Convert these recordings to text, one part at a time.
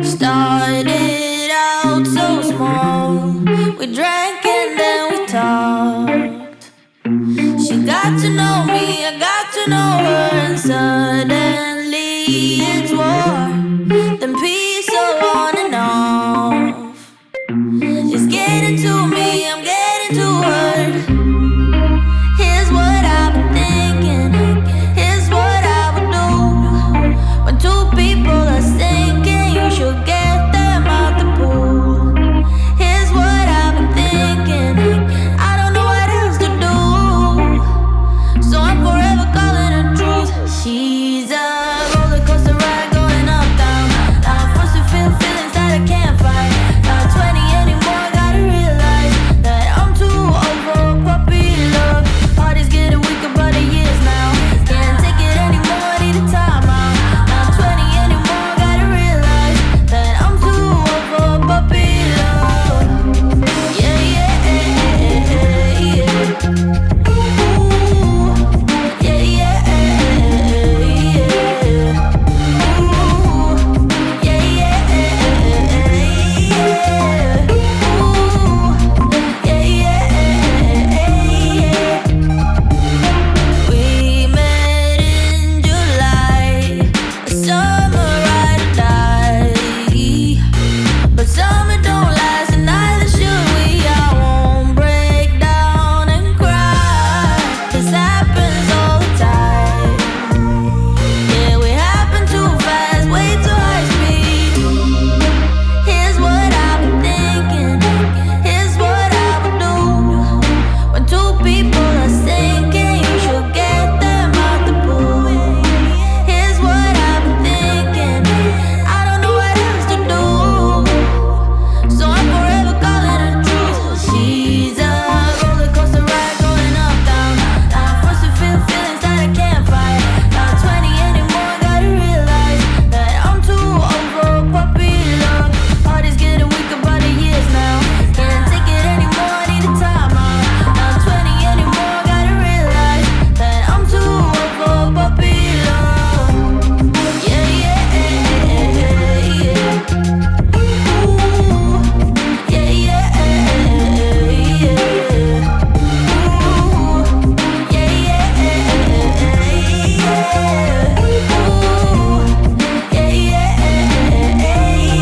Started out so small. We drank and then we talked. She got to know me, I got to know her, and suddenly it's war. Then peace, so on and off. She's getting to me, I'm getting to her. Here's what I've been thinking. Here's what I would do when two people are sinking. You should get them out the pool. Here's what I've been thinking. I don't know what else to do, so I'm forever calling her truth. She's a roller coaster ride going up, down. I'm forced to feel feelings that I can't fight. Not 20 anymore, gotta realize that I'm too old for puppy love. Party's getting weaker by the years now. Can't take it anymore, need a time out. Not 20 anymore, gotta realize that I'm too old for puppy love. Yeah, yeah, yeah, yeah. Ooh, yeah, yeah, yeah. Ooh, yeah, yeah, yeah. Ooh, yeah, yeah. We met in July, a summer ride or die. But summer don't last, and neither should we. I won't break down and cry. This happens all the time. Yeah, we happen too fast, way too high speed. Here's what I've been thinking. Here's what I would do when two people are sinking. You should get them out the pool. Here's what I've been thinking. I don't know what else to do, so I'm forever calling her truth. She's a roller coaster ride going up, down. I'm forced to feel feelings that I can't fight. Not 20 anymore, gotta realize that I'm too old for puppy love. Party's getting weaker by the years now. Can't take it anymore, need a time out. Not 20 anymore, gotta realize that I'm too old for puppy love. Yeah, yeah, yeah, yeah. Ooh, yeah, yeah, yeah. Ooh, yeah, yeah, yeah. Ooh, yeah, yeah,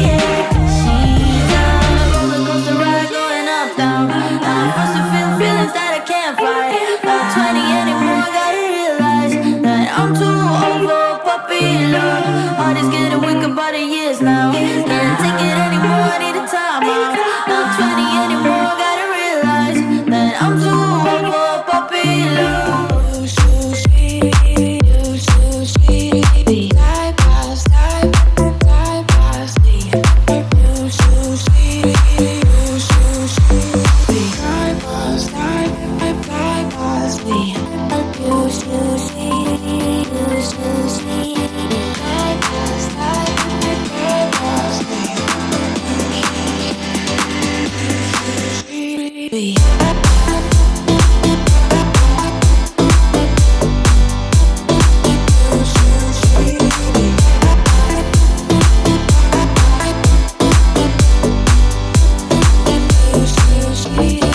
yeah. She's a roller coaster ride going up, down. I'm forced to feel feelings that I can't fight. Not 20 anymore, gotta realize that I'm too old for puppy love. Heart is getting weaker by the years now. Can't take it anymore, need a time out. Not 20 anymore, gotta realize that I'm too old for puppy love. You so sweet, you so sweet. Die past me. You so sweet, you so sweet. Die past me. You so sweet, you so sweet. Die past me. You so sweet.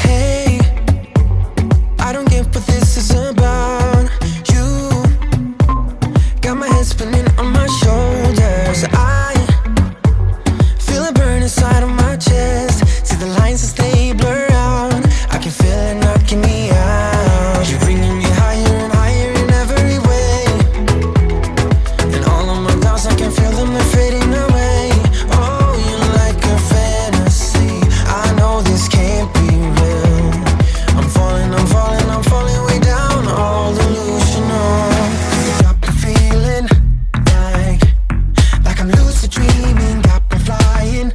Hey, I don't get what this is about. You got my head spinning on my shoulders. I feel it burn inside of my chest. See the lines as they blur out. I can feel it knocking me out. You're bringing me higher and higher in every way. And all of my doubts, I can feel them, they're fading away. Oh, you're like a fantasy. I know this can't be real. I'm falling, I'm falling, I'm falling way down. All delusional. Got me feeling like I'm lucid dreaming. Got me flying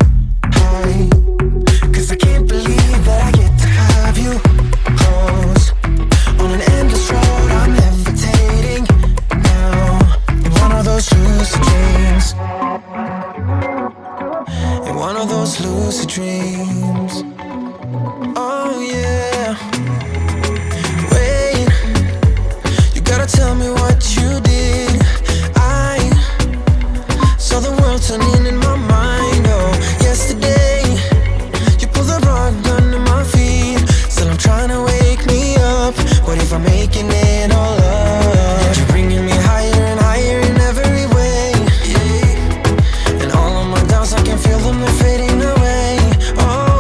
high. 'Cause I can't believe that I get to have you close. On an endless road, I'm levitating now. In one of those lucid dreams. In one of those lucid dreams. Oh yeah. Wait, you gotta tell me what you did. I saw the world turning in my mind. Oh, yesterday you pulled the rug under my feet. Still I'm trying to wake me up. What if I'm making it all up? You're bringing me higher and higher in every way. And all of my doubts, I can feel them, they're fading away. Oh,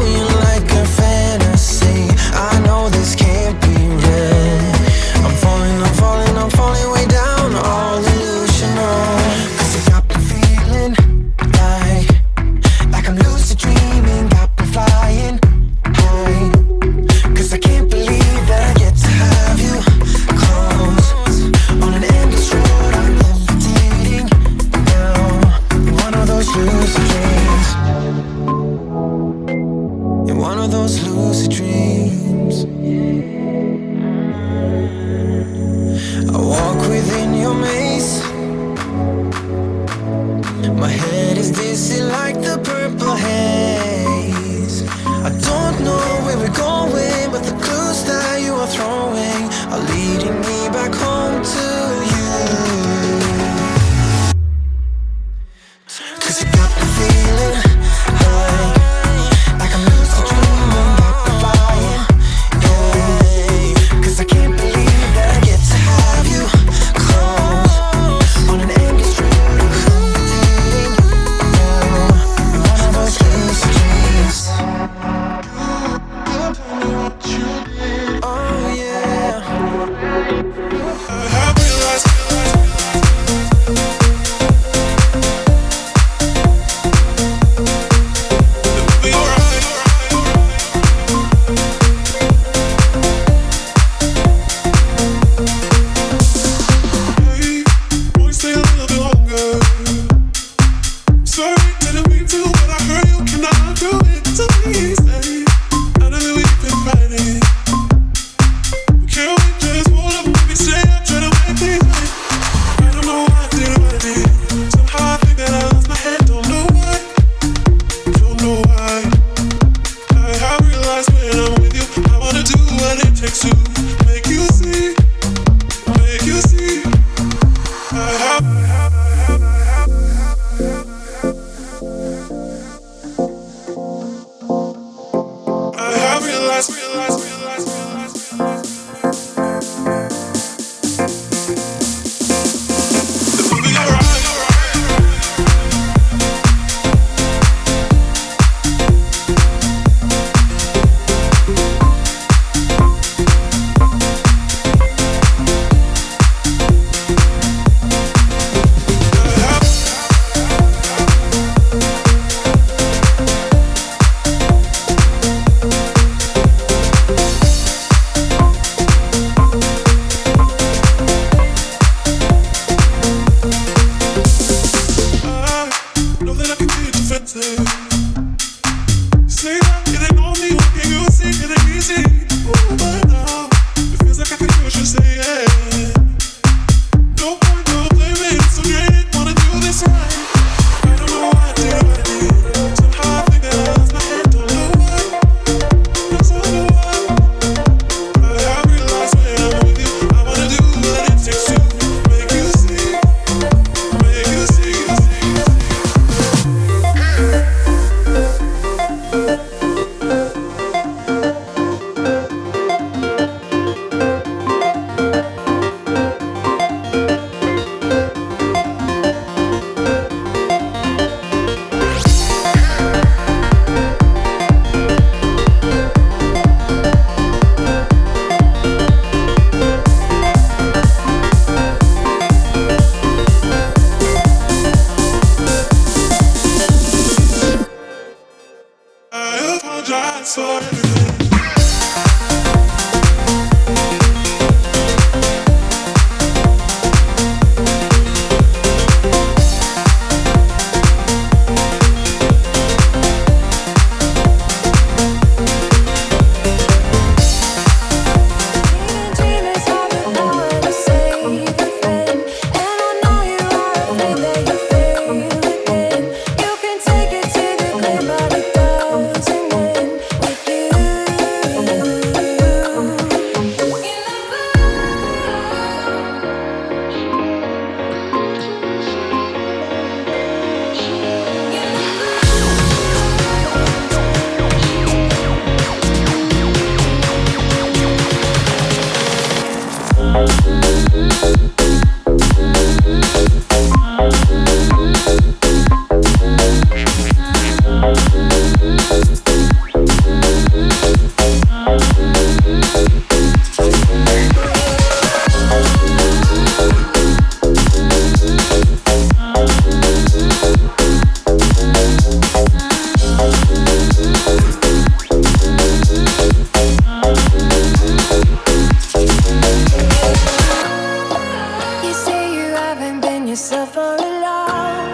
yourself for a long,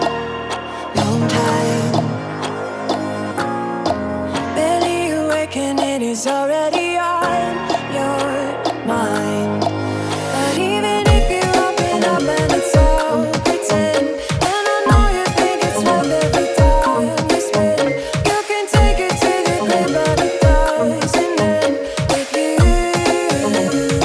long time. Barely awake and it is already on your mind. But even if you open up and it's all pretend, and I know you think it's worth every time you spend, you can take it to the grave, but it doesn't end with you. In the blue.